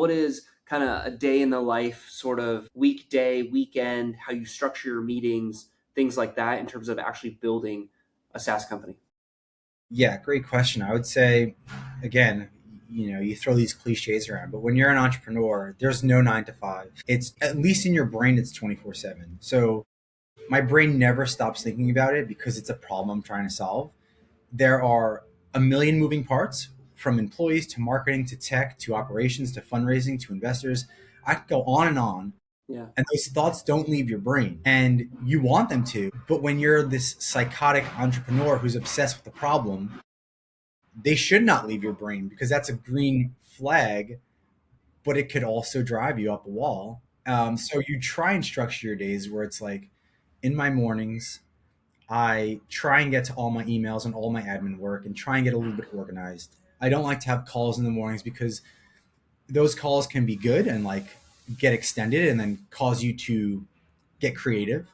what is kind of a day in the life, sort of weekday, weekend, how you structure your meetings, things like that in terms of actually building a SaaS company? Yeah, great question. I would say, again, you throw these cliches around, but when you're an entrepreneur, there's no 9 to 5. It's at least in your brain, it's 24/7. So my brain never stops thinking about it because it's a problem I'm trying to solve. There are a million moving parts from employees to marketing to tech to operations to fundraising to investors. I could go on and on. Yeah. And those thoughts don't leave your brain. And you want them to. But when you're this psychotic entrepreneur who's obsessed with the problem, they should not leave your brain because that's a green flag, but it could also drive you up a wall. So you try and structure your days where it's like in my mornings, I try and get to all my emails and all my admin work and try and get a little bit organized. I don't like to have calls in the mornings because those calls can be good and like get extended and then cause you to get creative.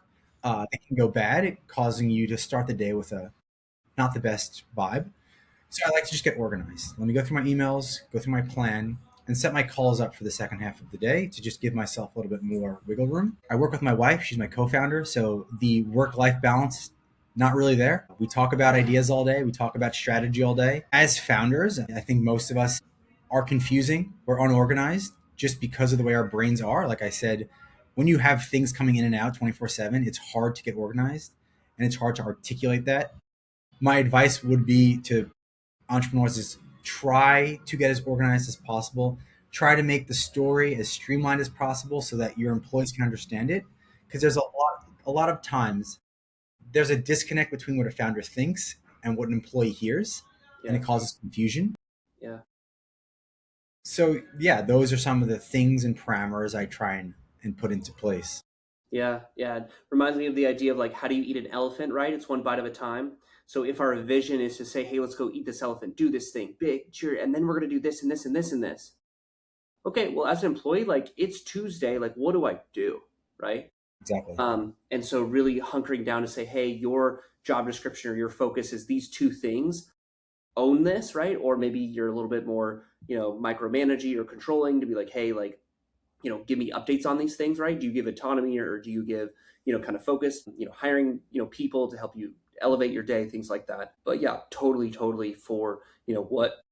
It can go bad, causing you to start the day with a not the best vibe. So I like to just get organized. Let me go through my emails, go through my plan, and set my calls up for the second half of the day to just give myself a little bit more wiggle room. I work with my wife. She's my co-founder. So the work-life balance, not really there. We talk about ideas all day. We talk about strategy all day. As founders, I think most of us are confusing or unorganized just because of the way our brains are. Like I said, when you have things coming in and out 24/7, it's hard to get organized and it's hard to articulate that. My advice would be to entrepreneurs is try to get as organized as possible. Try to make the story as streamlined as possible so that your employees can understand it. Because there's a lot of times there's a disconnect between what a founder thinks and what an employee hears, and Yeah. it causes confusion. Yeah. So yeah, those are some of the things and parameters I try and put into place. Yeah, yeah. It reminds me of the idea of like, how do you eat an elephant, right? It's one bite at a time. So if our vision is to say, hey, let's go eat this elephant, do this thing big, sure, and then we're going to do this and this and this and this. Okay, well, as an employee, like it's Tuesday, like what do I do, right? Exactly. And so really hunkering down to say, hey, your job description or your focus is these two things. Own this, right? Or maybe you're a little bit more, micromanaging or controlling to be like, hey, like give me updates on these things, right? Do you give autonomy or do you give, kind of focus, hiring, people to help you elevate your day, things like that. But yeah, totally, totally for, what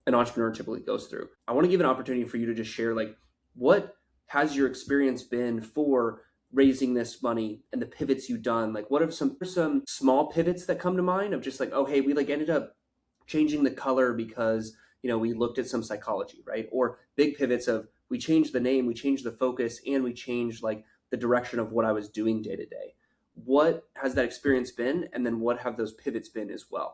an entrepreneur typically goes through. I want to give an opportunity for you to just share like what has your experience been for raising this money and the pivots you've done? Like what are some small pivots that come to mind of just like, oh hey, we like ended up changing the color because we looked at some psychology, right? Or big pivots of we changed the name, we changed the focus, and we changed like the direction of what I was doing day to day. What has that experience been, and then what have those pivots been as well?